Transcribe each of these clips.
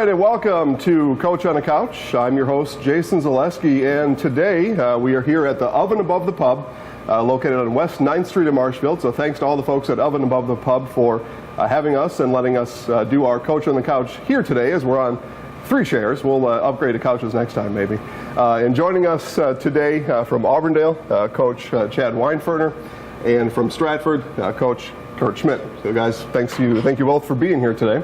right, and welcome to Coach on the Couch. I'm your host, Jason Zaleski, and today we are here at the Oven Above the Pub, located on West 9th Street in Marshfield. So thanks to all the folks at Oven Above the Pub for having us and letting us do our Coach on the Couch here today, as we're on 3 chairs. We'll upgrade to couches next time, maybe. And joining us today from Auburndale, Coach Chad Weinferner, and from Stratford, Coach Kurt Schmidt. So guys, thank you both for being here today.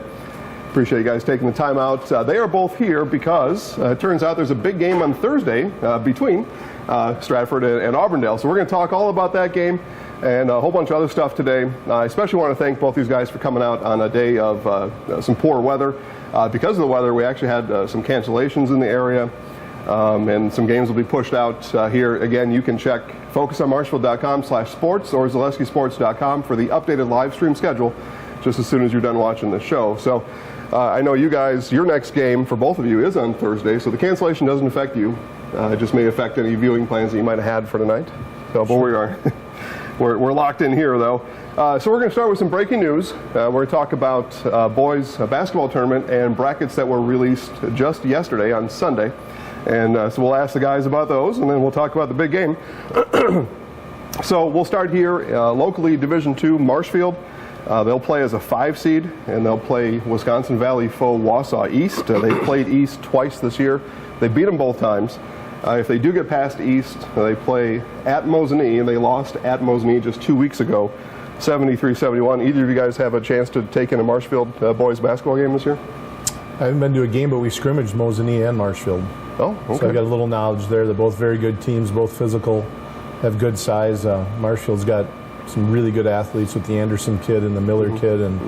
Appreciate you guys taking the time out. They are both here because it turns out there's a big game on Thursday between Stratford and Auburndale. So we're going to talk all about that game and a whole bunch of other stuff today. I especially want to thank both these guys for coming out on a day of some poor weather. Because of the weather, we actually had some cancellations in the area, and some games will be pushed out here. Again, you can check focusonmarshfield.com/sports or zaleskisports.com for the updated live stream schedule just as soon as you're done watching the show. So I know you guys, your next game for both of you is on Thursday, so the cancellation doesn't affect you. It just may affect any viewing plans that you might have had for tonight. So, but we are we're locked in here, though. So we're going to start with some breaking news. We're going to talk about boys basketball tournament and brackets that were released just yesterday on Sunday. And so we'll ask the guys about those, and then we'll talk about the big game. So we'll start here locally, Division II, Marshfield. They'll play as a 5 seed, and they'll play Wisconsin Valley foe Wausau East. They played East twice this year. They beat them both times. If they do get past East, they play at Mosinee, and they lost at Mosinee just 2 weeks ago, 73-71. Either of you guys have a chance to take in a Marshfield boys basketball game this year? I haven't been to a game, but we scrimmaged Mosinee and Marshfield. Oh, okay. So I've got a little knowledge there. They're both very good teams, both physical, have good size. Marshfield's got some really good athletes with the Anderson kid and the Miller kid, and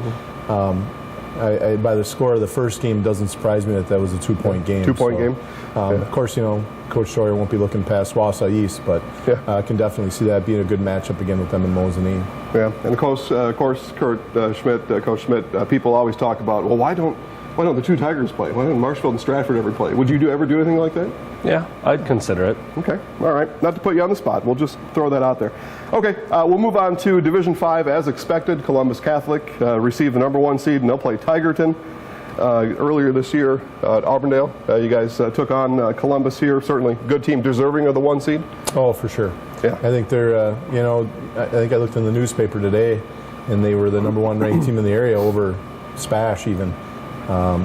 by the score of the first game, it doesn't surprise me that was a 2-point game. 2-point game. Of course, you know, Coach Sawyer won't be looking past Wausau East, but I can definitely see that being a good matchup again with them in Mosinee. Yeah, and of course, Kurt Schmidt, Coach Schmidt, people always talk about, well, why don't the 2 Tigers play? Why don't Marshfield and Stratford ever play? Would you ever do anything like that? Yeah, I'd consider it. Okay, all right. Not to put you on the spot. We'll just throw that out there. Okay, we'll move on to Division 5. As expected, Columbus Catholic received the number 1 seed, and they'll play Tigerton. Earlier this year at Auburndale, you guys took on Columbus here. Certainly good team, deserving of the 1 seed. Oh, for sure. Yeah. I think they're, I think I looked in the newspaper today, and they were the number 1 ranked team in the area over Spash even.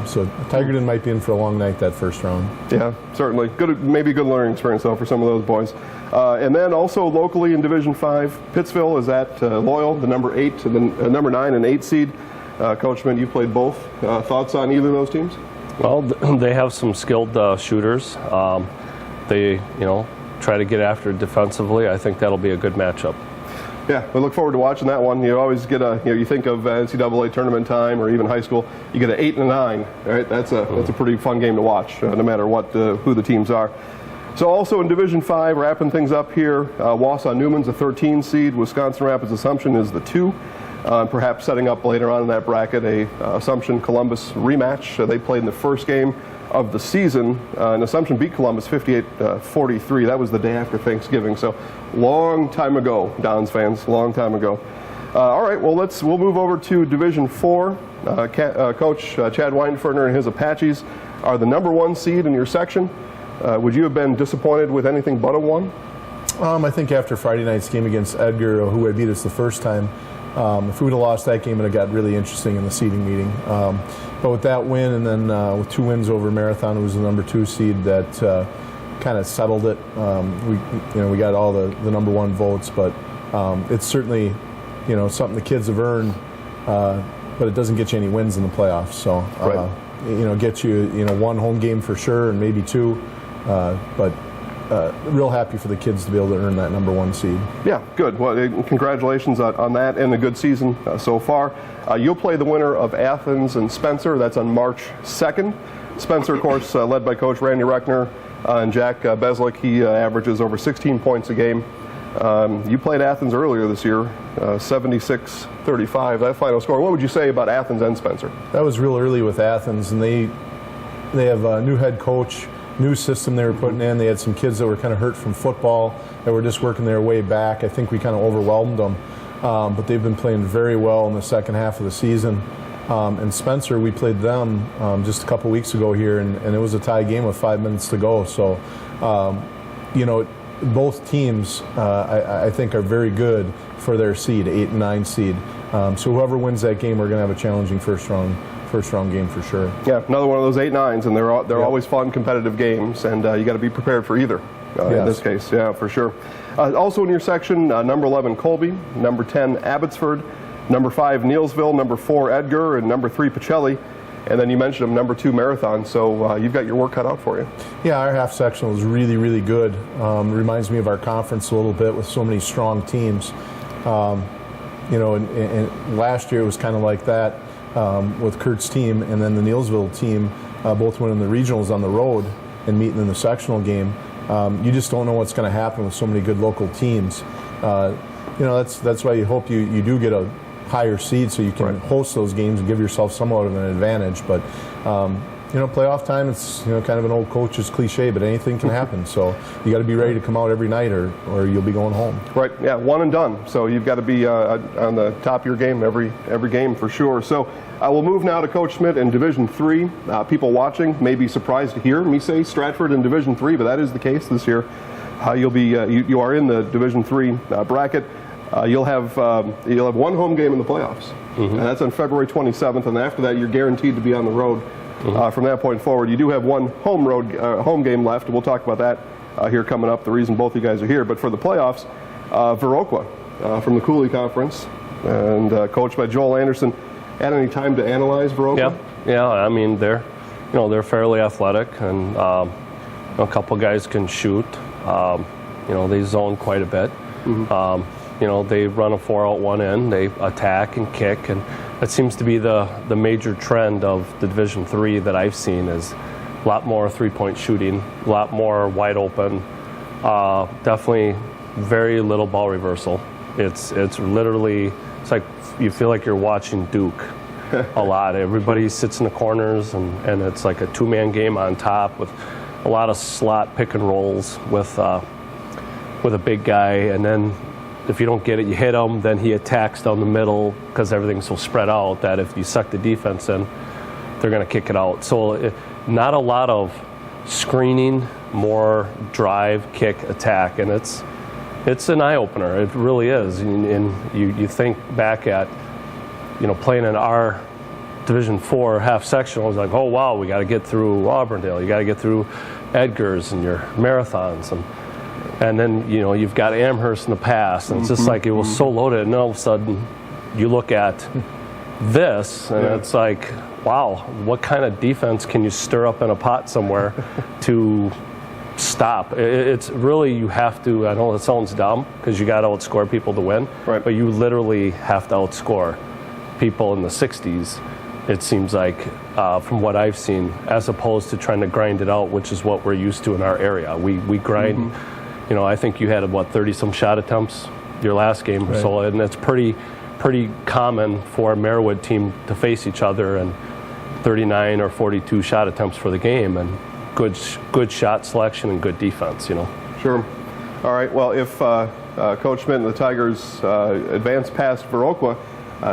So Tigerton might be in for a long night that first round. Yeah, certainly. Maybe a good learning experience, though, for some of those boys. And then also locally in Division 5, Pittsville is at Loyal, the number 8 to the number 9 and 8 seed. Coach Schmidt, you played both. Thoughts on either of those teams? Well, they have some skilled shooters. They, try to get after it defensively. I think that'll be a good matchup. Yeah, we look forward to watching that one. You always get you think of NCAA tournament time or even high school, you get an 8 and a 9, right? That's a pretty fun game to watch, no matter who the teams are. So also in Division 5, wrapping things up here, Wausau Newman's a 13 seed, Wisconsin Rapids Assumption is the 2. Perhaps setting up later on in that bracket a Assumption Columbus rematch. They played in the first game of the season, and Assumption beat Columbus 58-43. That was the day after Thanksgiving, so long time ago, Dons fans, long time ago. All right, well we'll move over to Division 4. Coach Chad Weinferner and his Apaches are the number 1 seed in your section. Would you have been disappointed with anything but a 1? I think after Friday night's game against Edgar, who had beat us the first time, if we would have lost that game, it would have got really interesting in the seeding meeting. But with that win, and then with 2 wins over Marathon, who was the number 2 seed, that kind of settled it. We got all the number 1 votes, but it's certainly something the kids have earned. But it doesn't get you any wins in the playoffs. So get you 1 home game for sure, and maybe 2. But real happy for the kids to be able to earn that number 1 seed. Yeah, good. Well, congratulations on that and a good season so far. You'll play the winner of Athens and Spencer. That's on March 2nd. Spencer, of course, led by Coach Randy Reckner and Jack Beslick. He averages over 16 points a game. You played Athens earlier this year, 76-35, that final score. What would you say about Athens and Spencer? That was real early with Athens, and they have a new head coach, new system they were putting in. They had some kids that were kind of hurt from football that were just working their way back. I think we kind of overwhelmed them. But they've been playing very well in the second half of the season. And Spencer, we played them just a couple weeks ago here, and it was a tie game with 5 minutes to go. So, both teams, I think, are very good for their seed, 8 and 9 seed. So whoever wins that game, we're going to have a challenging first round game for sure. Yeah, another one of those 8-9s, and they're always fun, competitive games, and you got to be prepared for either. In this case, yeah, for sure. Also in your section, number 11 Colby, number 10 Abbotsford, number 5 Neilsville, number 4 Edgar, and number 3 Pacelli. And then you mentioned them, number 2 Marathon. So you've got your work cut out for you. Yeah, our half sectional is really, really good. Reminds me of our conference a little bit with so many strong teams. And last year it was kind of like that with Kurt's team, and then the Neilsville team both winning the regionals on the road and meeting in the sectional game. You just don't know what's going to happen with so many good local teams. That's why you hope you do get a higher seed so you can host those games and give yourself somewhat of an advantage. But playoff time, it's kind of an old coach's cliche, but anything can happen. So you got to be ready to come out every night, or you'll be going home. Right. Yeah. One and done. So you've got to be on the top of your game every game for sure. So we'll move now to Coach Schmidt in Division III. People watching may be surprised to hear me say Stratford in Division III, but that is the case this year. You are in the Division III bracket. You'll have one home game in the playoffs, and that's on February 27th. And after that, you're guaranteed to be on the road. From that point forward, you do have one home game left. We'll talk about that here coming up. The reason both of you guys are here, but for the playoffs, Viroqua from the Cooley Conference, and coached by Joel Anderson. Had any time to analyze Viroqua? Yeah. I mean, they're fairly athletic, and a couple guys can shoot. They zone quite a bit. They run a 4-out, 1-in. They attack and kick, and that seems to be the major trend of the Division III that I've seen is a lot more three-point shooting, a lot more wide open. Definitely very little ball reversal. It's literally, it's like you feel like you're watching Duke a lot. Everybody sits in the corners, and it's like a two-man game on top with a lot of slot pick and rolls with a big guy, and then if you don't get it, you hit him, then he attacks down the middle because everything's so spread out that if you suck the defense in, they're going to kick it out. So not a lot of screening, more drive, kick, attack, and it's an eye-opener. It really is. And you think back at, playing in our Division IV half sectional, it's like, oh, wow, we got to get through Auburndale. You got to get through Edgar's and your marathons. And then, you've got Amherst in the past, and it's just like it was so loaded, and all of a sudden you look at this, and it's like, wow, what kind of defense can you stir up in a pot somewhere to stop? It's really, you have to, I know it sounds dumb, because you got to outscore people to win, but you literally have to outscore people in the 60s, it seems like, from what I've seen, as opposed to trying to grind it out, which is what we're used to in our area. We grind. I think you had 30-some shot attempts your last game, so, and it's pretty common for a Marywood team to face each other, and 39 or 42 shot attempts for the game, and good shot selection and good defense. Sure. All right. Well, if Coach Schmidt and the Tigers advance past Viroqua,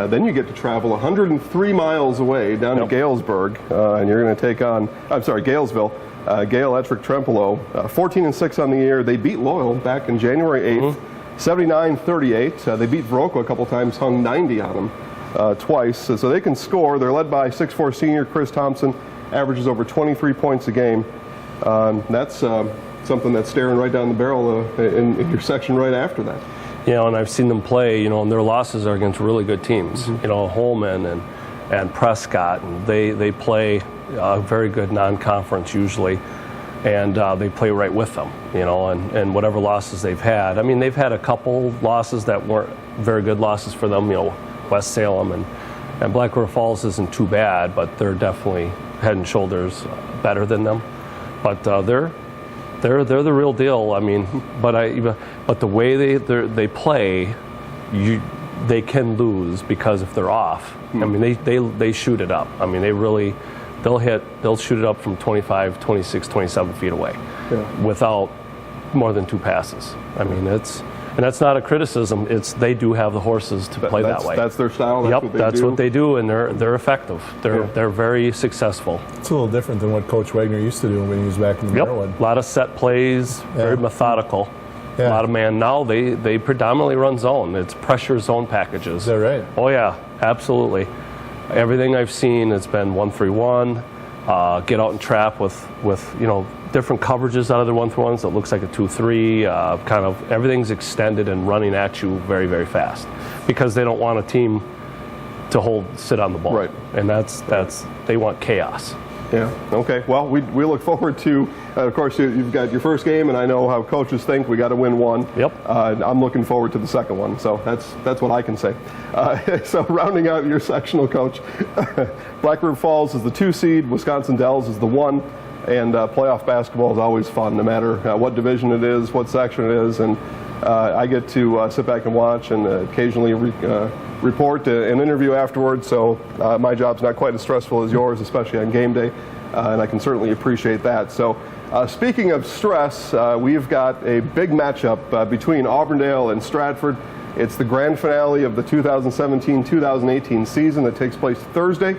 then you get to travel 103 miles away down to Galesburg, and you're going to take on, Galesville. Gale Ettrick Trempolo, 14-6 on the year. They beat Loyal back in January 8th, 79-38. They beat Viroqua a couple times, hung 90 on them twice. So they can score. They're led by 6'4" senior Chris Thompson, averages over 23 points a game. That's something that's staring right down the barrel in your section right after that. And I've seen them play, and their losses are against really good teams. Holman and Prescott, and they play very good non-conference usually, and they play right with them, and whatever losses they've had. I mean, they've had a couple losses that weren't very good losses for them, West Salem and Black River Falls isn't too bad, but they're definitely head and shoulders better than them. But they're the real deal. I mean, but the way they play, they can lose because if they're off. I mean, they shoot it up. I mean, they'll shoot it up from 25, 26, 27 feet away without more than two passes. I mean, and And that's not a criticism. It's they do have the horses to play that way. That's their style. That's yep, what they that's do. what they do, and they're effective. They're very successful. It's a little different than what Coach Wagner used to do when he was back in the Maryland. A lot of set plays, very methodical. A lot of man. Now they predominantly run zone. It's pressure zone packages. Is that right? Oh yeah, absolutely. Everything I've seen, it's been 1-3-1. Get out and trap with different coverages out of their 1-3-1s that looks like a 2-3. Kind of everything's extended and running at you very, very fast because they don't want a team to sit on the ball. Right. And that's they want chaos. Yeah. Okay. Well, we look forward to. Of course, you've got your first game, and I know how coaches think. We got to win one. Yep. I'm looking forward to the second one. So that's what I can say. So rounding out your sectional, coach, Blackbird Falls is the 2 seed. Wisconsin Dells is the 1. And playoff basketball is always fun, no matter what division it is, what section it is, and I get to sit back and watch and occasionally report and interview afterwards. So my job's not quite as stressful as yours, especially on game day, and I can certainly appreciate that. So speaking of stress, we've got a big matchup between Auburndale and Stratford. It's the grand finale of the 2017-2018 season that takes place Thursday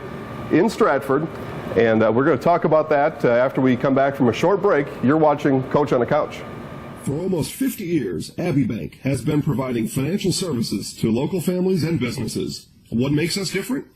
in Stratford. And we're going to talk about that after we come back from a short break. You're watching Coach on the Couch. For almost 50 years, Abbey Bank has been providing financial services to local families and businesses. What makes us different?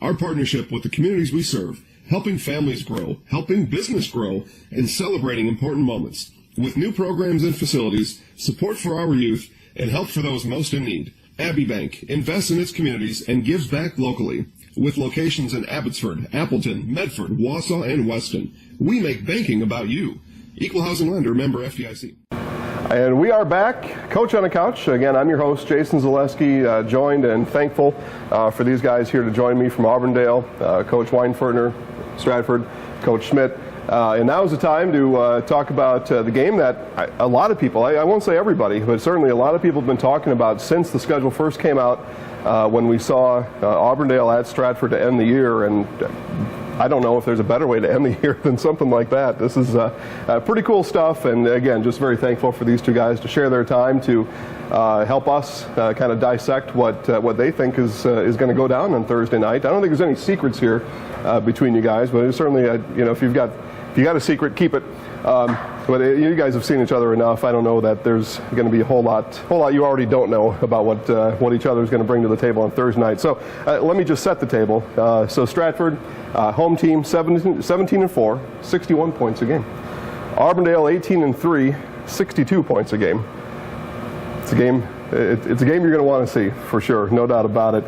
Our partnership with the communities we serve, helping families grow, helping business grow, and celebrating important moments. With new programs and facilities, support for our youth, and help for those most in need. Abbey Bank invests in its communities and gives back locally. With locations in Abbotsford, Appleton, Medford, Wausau, and Weston, we make banking about you. Equal housing lender, member FDIC. And we are back. Coach on the Couch. Again, I'm your host, Jason Zaleski, joined and thankful for these guys here to join me from Auburndale, Coach Weinfertner, Stratford, Coach Schmidt. And now is the time to talk about the game that a lot of people, I won't say everybody, but certainly a lot of people have been talking about since the schedule first came out when we saw Auburndale at Stratford to end the year. And I don't know if there's a better way to end the year than something like that. This is pretty cool stuff. And again, just very thankful for these two guys to share their time to help us kind of dissect what they think is going to go down on Thursday night. I don't think there's any secrets here between you guys, but it's certainly, if you got a secret, keep it. But you guys have seen each other enough. I don't know that there's going to be a whole lot you already don't know about what each other is going to bring to the table on Thursday night. So let me just set the table. So Stratford, home team, 17-4, 61 points a game. Auburndale, 18-3, 62 points a game. It's a game you're going to want to see for sure, no doubt about it.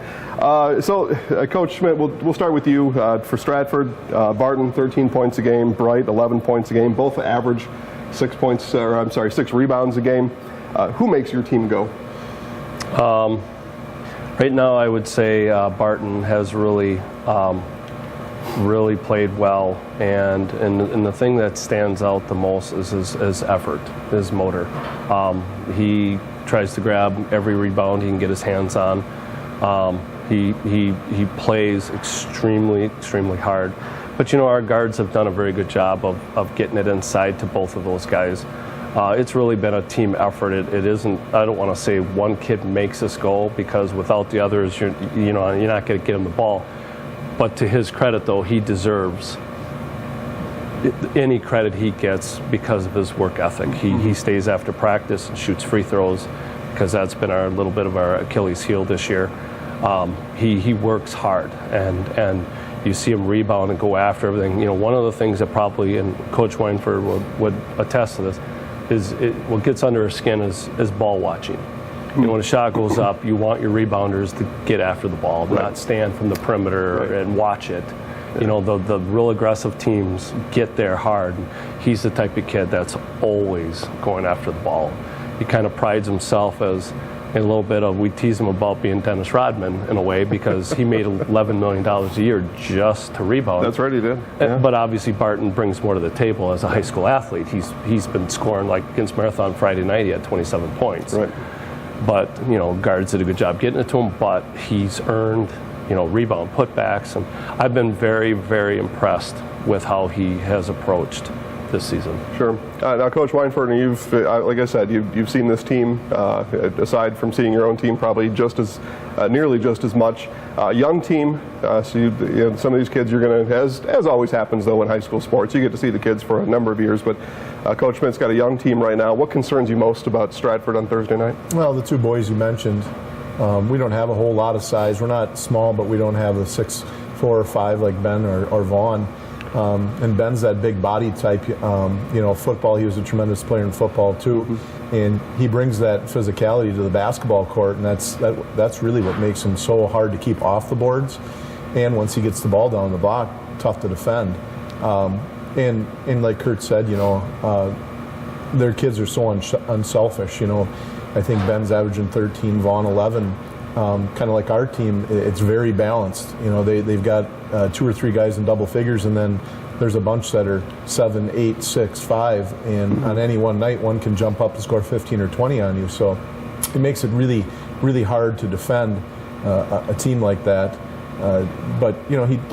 So Coach Schmidt, we'll start with you for Stratford. Barton, 13 points a game. Bright, 11 points a game. Both average 6 rebounds a game. Who makes your team go? Right now, I would say Barton has really played well, and the thing that stands out the most is his effort, his motor. He tries to grab every rebound he can get his hands on. He plays extremely hard. But our guards have done a very good job of getting it inside to both of those guys. It's really been a team effort. It isn't. I don't want to say one kid makes us go, because without the others, you're not going to get him the ball. But to his credit, though, he deserves any credit he gets because of his work ethic. He stays after practice and shoots free throws, because that's been a little bit of our Achilles heel this year. He works hard, and you see him rebound and go after everything. One of the things that probably, and Coach Weinford would attest to this, is what gets under his skin is ball watching. When a shot goes up, you want your rebounders to get after the ball, not stand from the perimeter and watch it. The real aggressive teams get there hard. He's the type of kid that's always going after the ball. He kind of prides himself as a little bit of, we tease him about being Dennis Rodman in a way, because he made $11 million a year just to rebound. That's right, he did. Yeah. But obviously Barton brings more to the table as a high school athlete. He's been scoring, like against Marathon Friday night, he had 27 points. Right. But, guards did a good job getting it to him, but he's earned, rebound putbacks. And I've been very, very impressed with how he has approached this season. Sure. Now, Coach Weinford, you've, like I said, you've seen this team, aside from seeing your own team, probably nearly just as much. Young team, so you know, some of these kids you're going to, as always happens though in high school sports, you get to see the kids for a number of years, but Coach Schmidt's got a young team right now. What concerns you most about Stratford on Thursday night? Well, the two boys you mentioned, we don't have a whole lot of size. We're not small, but we don't have the 6'4" or 5" like Ben or Vaughn. And Ben's that big body type. Football, he was a tremendous player in football too. Mm-hmm. And he brings that physicality to the basketball court, and that's really what makes him so hard to keep off the boards. And once he gets the ball down the block, tough to defend. And like Kurt said, their kids are so unselfish. I think Ben's averaging 13, Vaughn 11. Kind of like our team, it's very balanced. They've got 2 or 3 guys in double figures, and then there's a bunch that are 7, 8, 6, 5, and on any one night, one can jump up and score 15 or 20 on you. So it makes it really, really hard to defend a team like that. But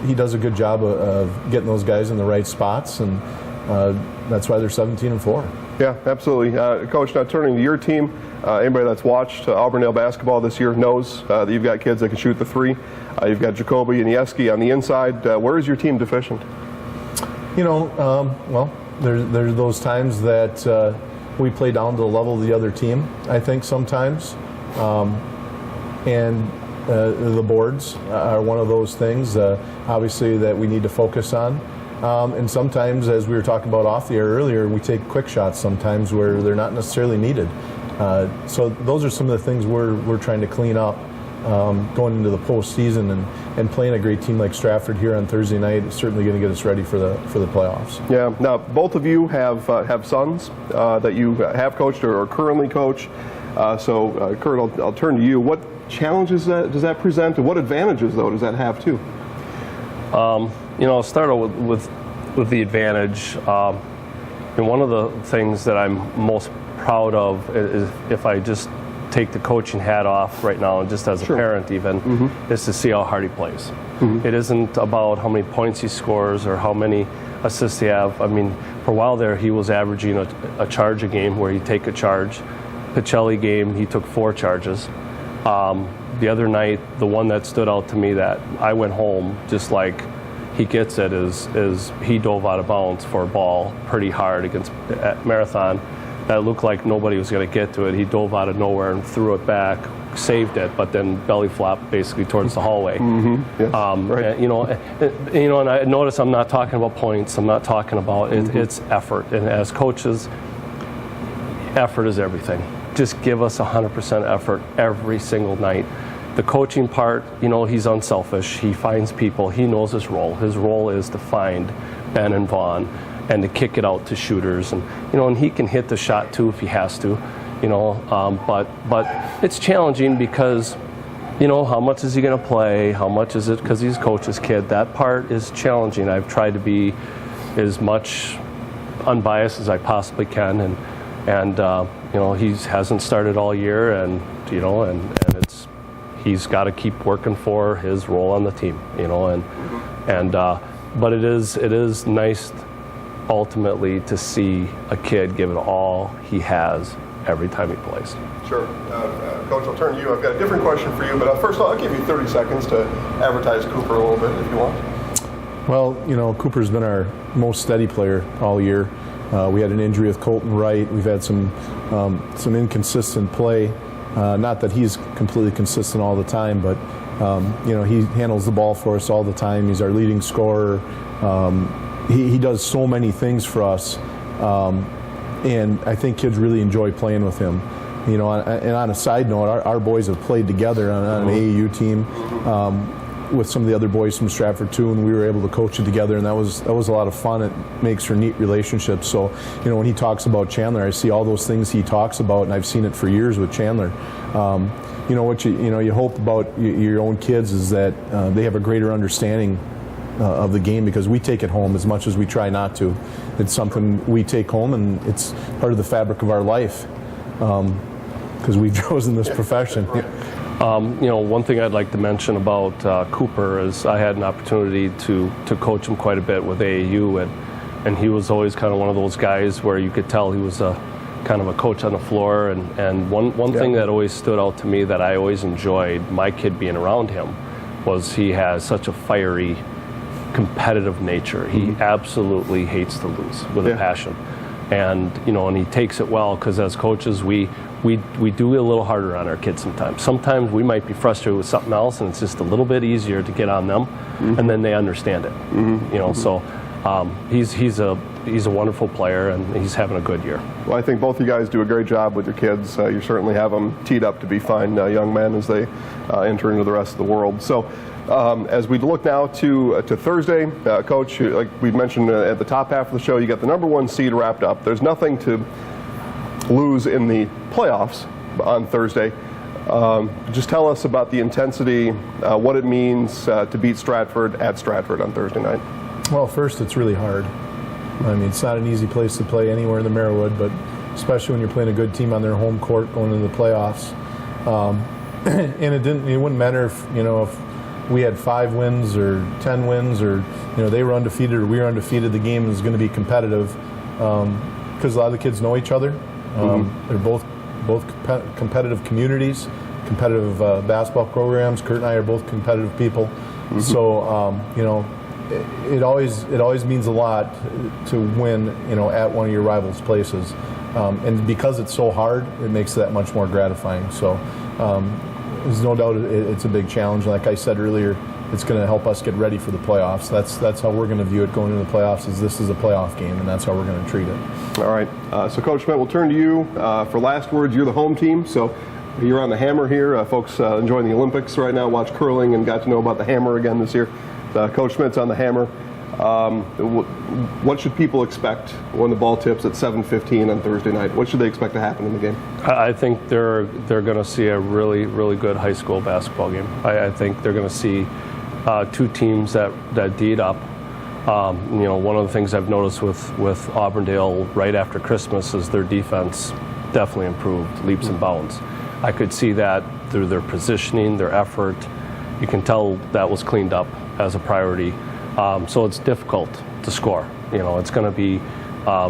he does a good job of getting those guys in the right spots, and that's why they're 17-4. Yeah, absolutely. Coach, now turning to your team, anybody that's watched Auburndale basketball this year knows that you've got kids that can shoot the 3. You've got Jacoby and Yeski on the inside. Where is your team deficient? There's those times that we play down to the level of the other team, I think, sometimes. And the boards are one of those things, obviously, that we need to focus on. And sometimes, as we were talking about off the air earlier, we take quick shots sometimes where they're not necessarily needed. So those are some of the things we're trying to clean up going into the postseason, and playing a great team like Stratford here on Thursday night is certainly going to get us ready for the playoffs. Yeah. Now, both of you have sons that you have coached or currently coach. So, Kurt, I'll turn to you. What challenges does that present, and what advantages, though, does that have too? I'll start with the advantage. And one of the things that I'm most proud of is, if I just take the coaching hat off right now, and just as a parent even, is to see how hard he plays. It isn't about how many points he scores or how many assists he have. I mean, for a while there, he was averaging a charge a game where he'd take a charge. Pacelli game, he took 4 charges. The other night, the one that stood out to me that I went home just like he gets it is he dove out of bounds for a ball pretty hard against Marathon. That looked like nobody was going to get to it. He dove out of nowhere and threw it back, saved it, but then belly flopped basically towards the hallway. Yes, right. And I notice I'm not talking about points. I'm not talking about it's effort. And as coaches, effort is everything. Just give us 100% effort every single night. The coaching part, he's unselfish. He finds people. He knows his role. His role is to find Ben and Vaughn and to kick it out to shooters. And he can hit the shot too if he has to. But it's challenging because, how much is he going to play? How much is it because he's coach's kid? That part is challenging. I've tried to be as much unbiased as I possibly can, and he hasn't started all year, and it's. He's got to keep working for his role on the team, but it is nice ultimately to see a kid give it all he has every time he plays. Sure. Coach, I'll turn to you. I've got a different question for you, but first of all, I'll give you 30 seconds to advertise Cooper a little bit if you want. Well, Cooper's been our most steady player all year. We had an injury with Colton Wright. We've had some inconsistent play. Not that he's completely consistent all the time, but he handles the ball for us all the time. He's our leading scorer. He does so many things for us, and I think kids really enjoy playing with him. And on a side note, our boys have played together on an AAU team with some of the other boys from Stratford too, and we were able to coach it together, and that was a lot of fun. It makes for neat relationships. So when he talks about Chandler, I see all those things he talks about, and I've seen it for years with Chandler. What you hope about your own kids is that they have a greater understanding of the game, because we take it home as much as we try not to. It's something we take home, and it's part of the fabric of our life because we've chosen this profession. One thing I'd like to mention about Cooper is I had an opportunity to coach him quite a bit with AAU, and he was always kind of one of those guys where you could tell he was a kind of a coach on the floor. And one thing that always stood out to me that I always enjoyed my kid being around him was he has such a fiery, competitive nature. He absolutely hates to lose with a passion. And and he takes it well, because as coaches we do a little harder on our kids sometimes. Sometimes we might be frustrated with something else, and it's just a little bit easier to get on them, and then they understand it. So he's a wonderful player, and he's having a good year. Well, I think both you guys do a great job with your kids. You certainly have them teed up to be fine young men as they enter into the rest of the world. So as we look now to Thursday, Coach, like we mentioned at the top half of the show, you got the #1 seed wrapped up. There's nothing to lose in the playoffs on Thursday. Just tell us about the intensity, what it means to beat Stratford at Stratford on Thursday night. Well, first, it's really hard. I mean, it's not an easy place to play anywhere in the Merriwood, but especially when you're playing a good team on their home court going into the playoffs. And it wouldn't matter if we had 5 wins or 10 wins, or they were undefeated or we were undefeated. The game is going to be competitive because a lot of the kids know each other. They're both competitive communities, competitive basketball programs. Kurt and I are both competitive people, so it always means a lot to win at one of your rivals' places, and because it's so hard, it makes that much more gratifying. So there's no doubt it's a big challenge. Like I said earlier, it's going to help us get ready for the playoffs. That's how we're going to view it going into the playoffs. This is a playoff game, and that's how we're going to treat it. All right. So Coach Schmidt, we'll turn to you for last words. You're the home team, so you're on the hammer here. Folks enjoying the Olympics right now, watch curling and got to know about the hammer again this year. Coach Schmidt's on the hammer. What should people expect when the ball tips at 7:15 on Thursday night? What should they expect to happen in the game? I think they're going to see a really, really good high school basketball game. I think they're going to see 2 teams that D'd up. One of the things I've noticed with Auburndale right after Christmas is their defense definitely improved leaps and bounds. I could see that through their positioning, their effort. You can tell that was cleaned up as a priority. So it's difficult to score. It's going to be,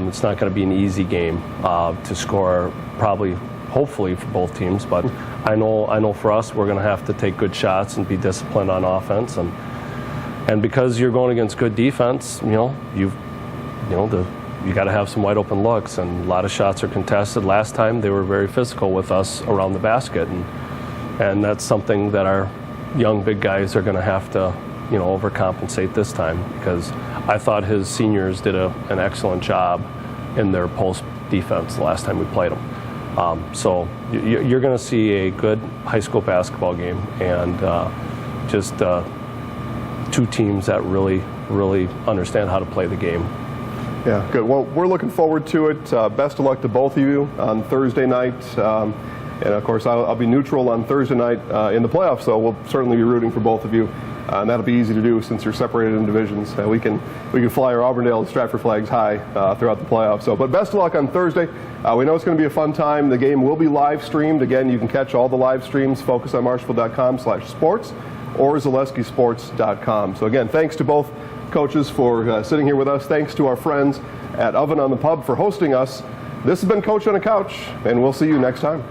it's not going to be an easy game to score. Hopefully for both teams. But I know for us, we're going to have to take good shots and be disciplined on offense. And because you're going against good defense, you got to have some wide open looks, and a lot of shots are contested. Last time they were very physical with us around the basket, and that's something that our young big guys are going to have to overcompensate this time, because I thought his seniors did an excellent job in their post defense the last time we played them. So you're going to see a good high school basketball game, and just 2 teams that really, really understand how to play the game. Yeah, good. Well, we're looking forward to it. Best of luck to both of you on Thursday night. And of course, I'll be neutral on Thursday night in the playoffs, so we'll certainly be rooting for both of you. And that'll be easy to do since you're separated in divisions. We can fly our Auburndale and Stratford flags high throughout the playoffs. So, but best of luck on Thursday. We know it's going to be a fun time. The game will be live streamed. Again, you can catch all the live streams, focusonmarshville.com/sports or zaleskisports.com. So again, thanks to both coaches for sitting here with us. Thanks to our friends at Oven on the Pub for hosting us. This has been Coach on a Couch, and we'll see you next time.